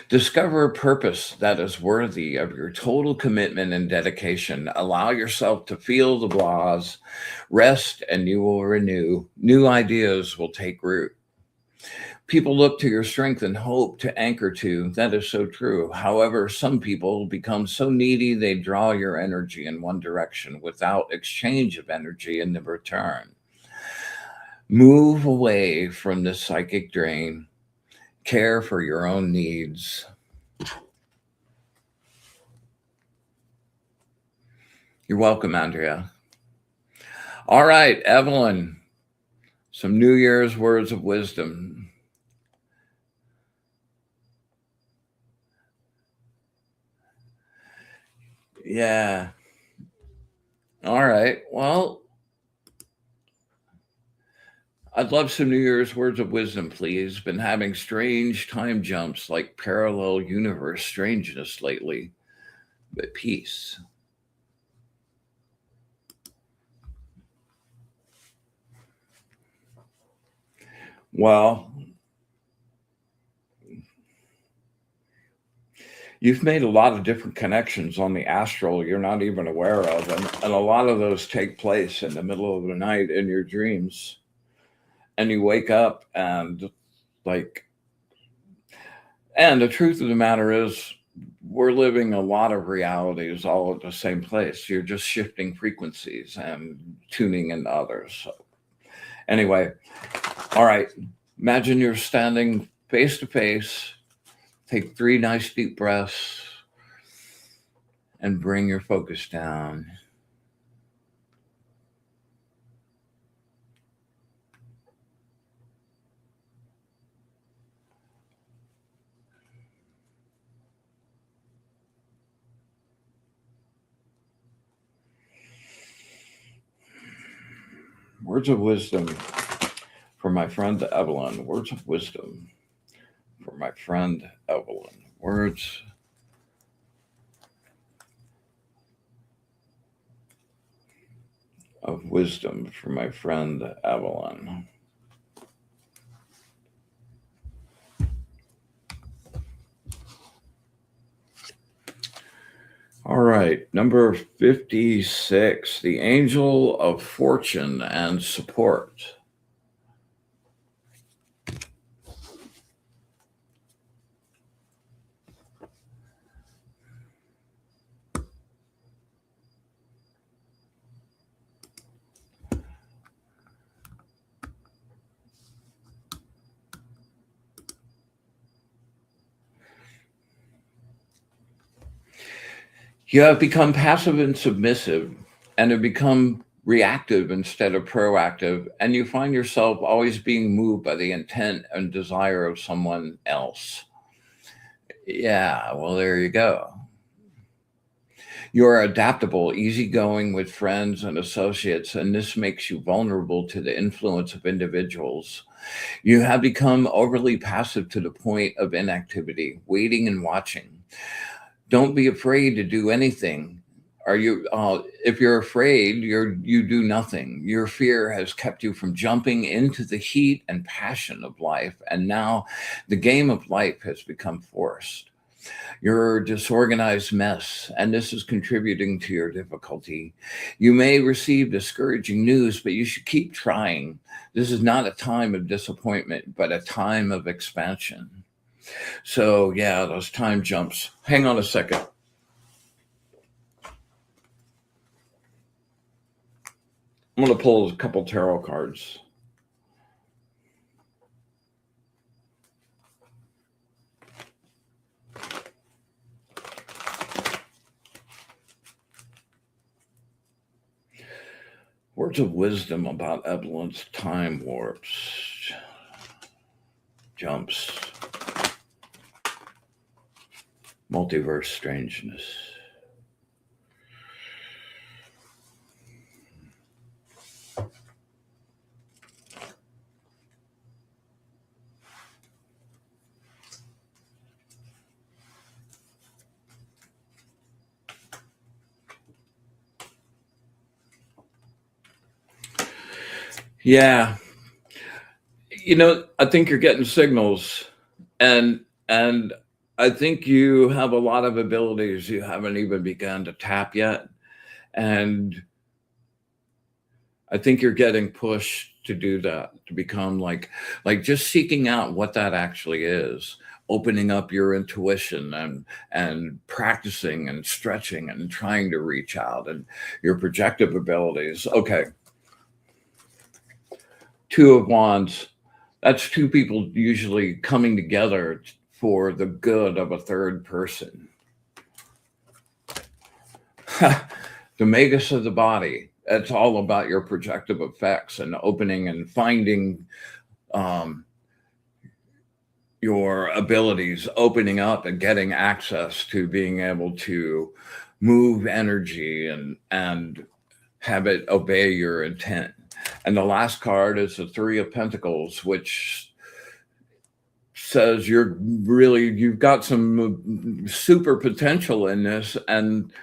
Discover a purpose that is worthy of your total commitment and dedication. Allow yourself to feel the blahs, rest, and you will renew. New ideas will take root. People look to your strength and hope to anchor to. That is so true. However, some people become so needy they draw your energy in one direction without exchange of energy in the return. Move away from this psychic drain. Care for your own needs. You're welcome, Andrea. All right, Evelyn, some New Year's words of wisdom. Yeah. All right. Well, I'd love some New Year's words of wisdom, please. Been having strange time jumps like parallel universe strangeness lately, but peace. Well, you've made a lot of different connections on the astral you're not even aware of. And a lot of those take place in the middle of the night in your dreams. And you wake up and and the truth of the matter is, we're living a lot of realities all at the same place. You're just shifting frequencies and tuning in others. So, anyway, all right. Imagine you're standing face to face. Take 3 nice deep breaths and bring your focus down. Words of wisdom for my friend Evelyn. Words of wisdom for my friend Evelyn. Words of wisdom for my friend Evelyn. All right, number 56, the angel of fortune and support. You have become passive and submissive and have become reactive instead of proactive. And you find yourself always being moved by the intent and desire of someone else. Yeah, well, there you go. You're adaptable, easygoing with friends and associates, and this makes you vulnerable to the influence of individuals. You have become overly passive to the point of inactivity, waiting and watching. Don't be afraid to do anything. If you're afraid, you do nothing. Your fear has kept you from jumping into the heat and passion of life, and now the game of life has become forced. You're a disorganized mess, and this is contributing to your difficulty. You may receive discouraging news, but you should keep trying. This is not a time of disappointment, but a time of expansion. So, yeah, those time jumps. Hang on a second. I'm going to pull a couple tarot cards. Words of wisdom about Evelyn's time warps, jumps, multiverse strangeness. Yeah, I think you're getting signals, and and I think you have a lot of abilities you haven't even begun to tap yet, and I think you're getting pushed to do that, to become like just seeking out what that actually is, opening up your intuition and practicing and stretching and trying to reach out and your projective abilities. Okay, Two of Wands. That's two people usually coming together for the good of a third person. The magus of the body. It's all about your projective effects and opening and finding your abilities, opening up and getting access to being able to move energy and have it obey your intent. And the last card is the Three of Pentacles, which says you've got some super potential in this. And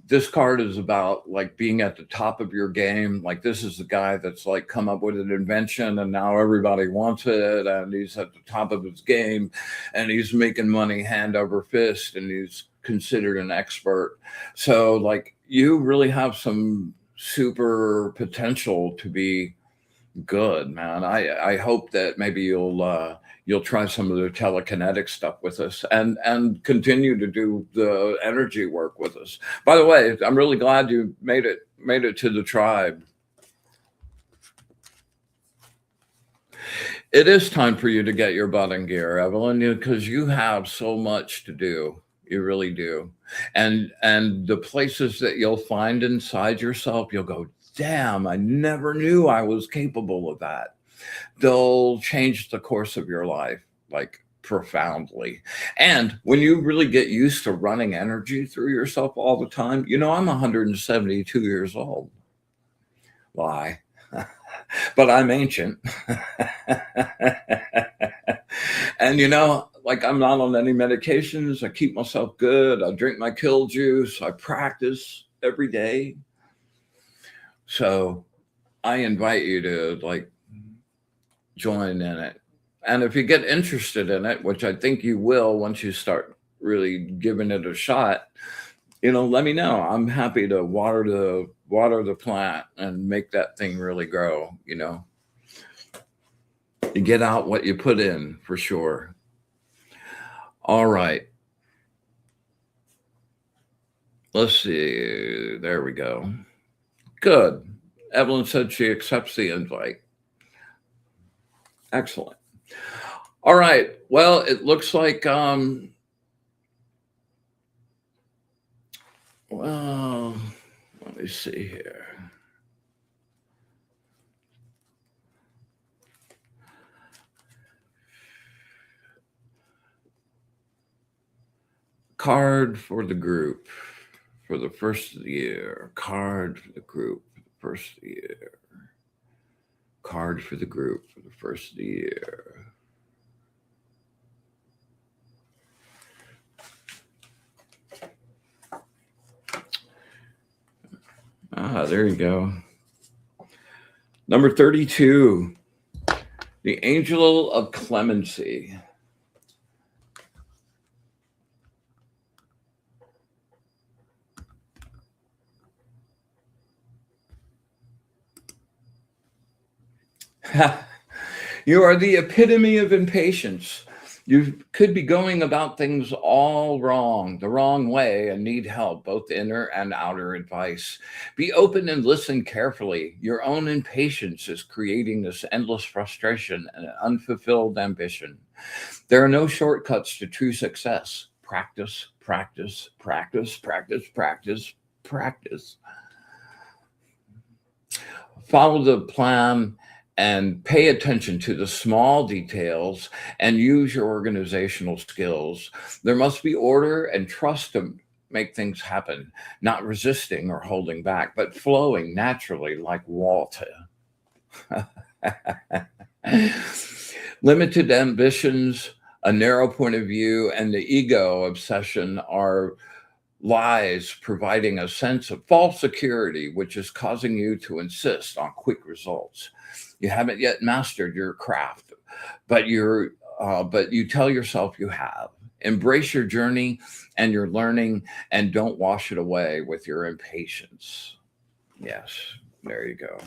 this card is about like being at the top of your game. Like this is the guy that's like come up with an invention and now everybody wants it, and he's at the top of his game and he's making money hand over fist and he's considered an expert. So like you really have some super potential to be good, man. I hope that maybe you'll try some of the telekinetic stuff with us and continue to do the energy work with us. By the way, I'm really glad you made it to the tribe. It is time for you to get your butt in gear, Evelyn, because you have so much to do. You really do. And the places that you'll find inside yourself, you'll go, damn, I never knew I was capable of that. They'll change the course of your life, like profoundly. And when you really get used to running energy through yourself all the time, I'm 172 years old. Why? But I'm ancient. And like I'm not on any medications. I keep myself good. I drink my kill juice. I practice every day. So I invite you to like join in it. And if you get interested in it, which I think you will once you start really giving it a shot, let me know. I'm happy to water the plant and make that thing really grow. You get out what you put in, for sure. All right. Let's see. There we go. Good. Evelyn said she accepts the invite. Excellent. All right. Well, it looks like Well, let me see here. Card for the group for the first of the year. Card for the group for the first of the year. Card for the group for the first of the year. There you go. Number 32, the Angel of Clemency. You are the epitome of impatience. You could be going about things all wrong, the wrong way, and need help, both inner and outer advice. Be open and listen carefully. Your own impatience is creating this endless frustration and unfulfilled ambition. There are no shortcuts to true success. Practice, practice, practice, practice, practice, practice. Follow the plan and pay attention to the small details and use your organizational skills. There must be order and trust to make things happen, not resisting or holding back, but flowing naturally like water. Limited ambitions, a narrow point of view, and the ego obsession are lies providing a sense of false security, which is causing you to insist on quick results. You haven't yet mastered your craft, but you tell yourself you have. Embrace your journey and your learning, and don't wash it away with your impatience. Yes, there you go.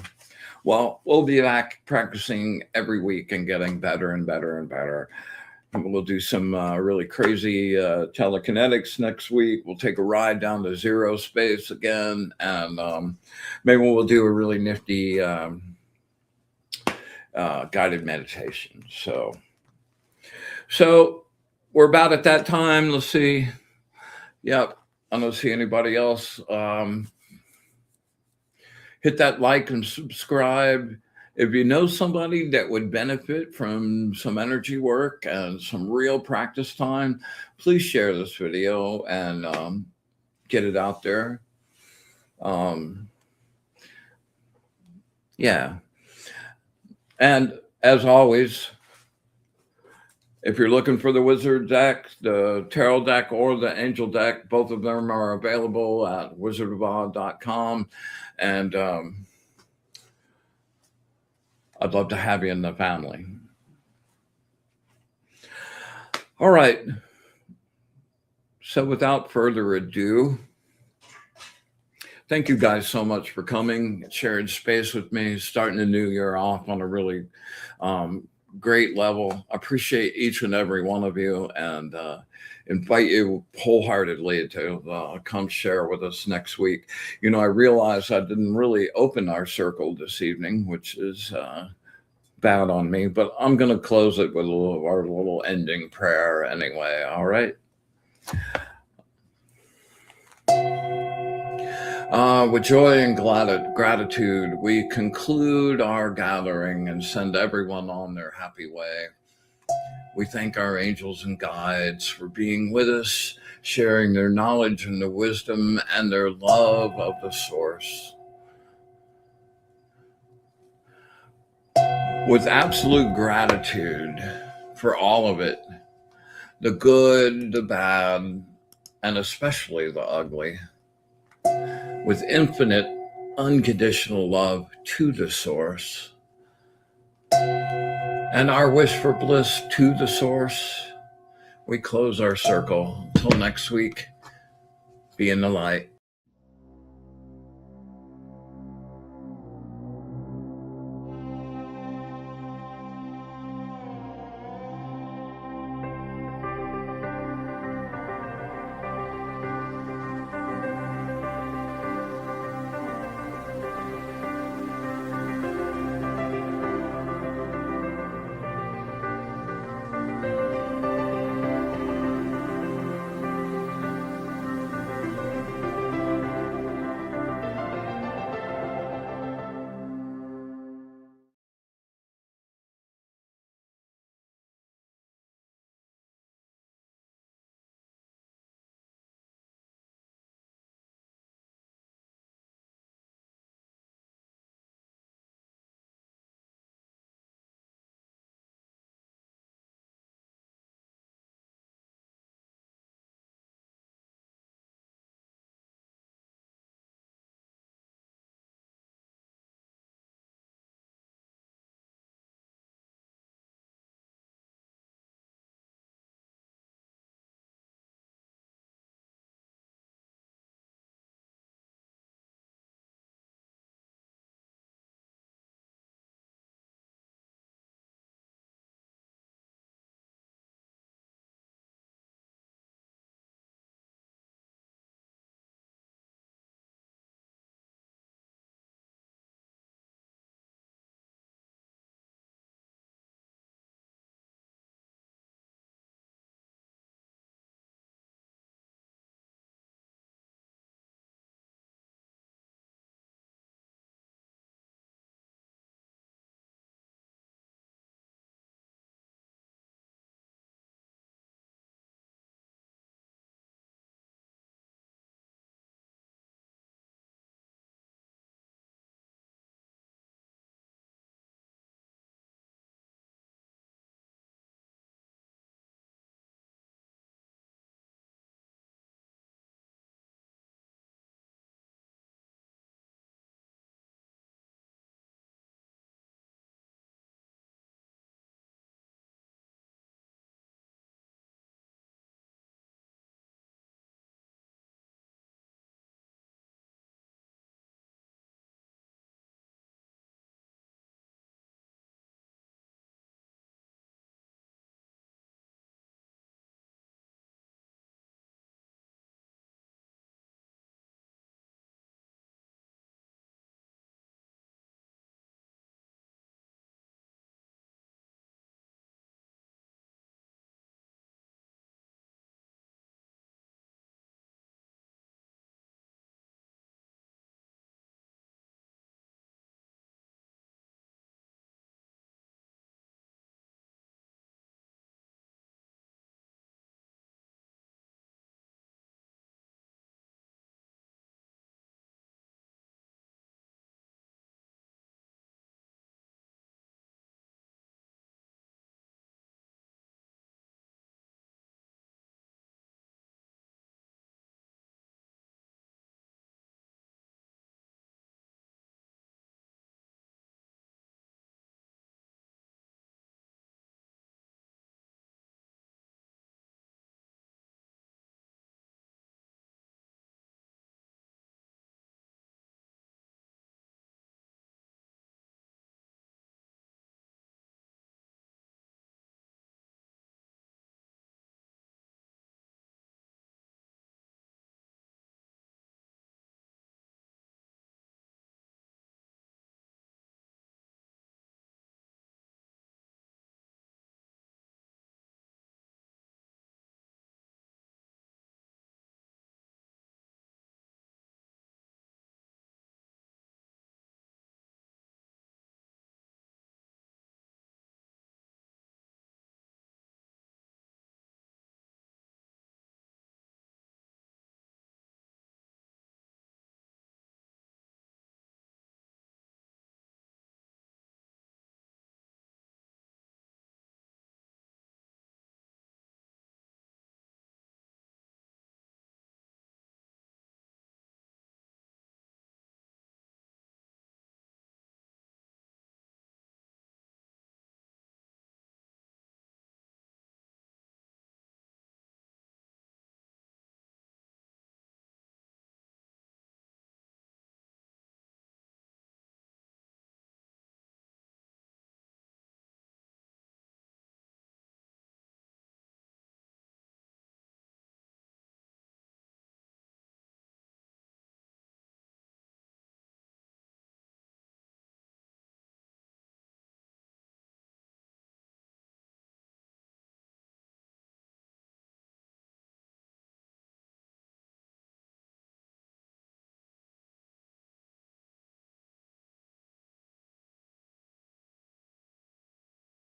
Well, we'll be back practicing every week and getting better and better and better. We'll do some really crazy telekinetics next week. We'll take a ride down to zero space again, and maybe we'll do a really nifty guided meditation. So we're about at that time. Let's see. Yep, I don't see anybody else. Hit that like and subscribe. If you know somebody that would benefit from some energy work and some real practice time, please share this video and get it out there. Yeah. And as always, if you're looking for the wizard deck, the tarot deck, or the angel deck, both of them are available at wizardofod.com. And I'd love to have you in the family. All right. So without further ado, thank you guys so much for coming, sharing space with me, starting the new year off on a really great level. I appreciate each and every one of you, and invite you wholeheartedly to come share with us next week. You know, I realized I didn't really open our circle this evening, which is bad on me, but I'm going to close it with our little ending prayer anyway. All right. With joy and gratitude, we conclude our gathering and send everyone on their happy way. We thank our angels and guides for being with us, sharing their knowledge and their wisdom and their love of the source. With absolute gratitude for all of it, the good, the bad, and especially the ugly. With infinite, unconditional love to the source, and our wish for bliss to the source, we close our circle. Until next week, be in the light.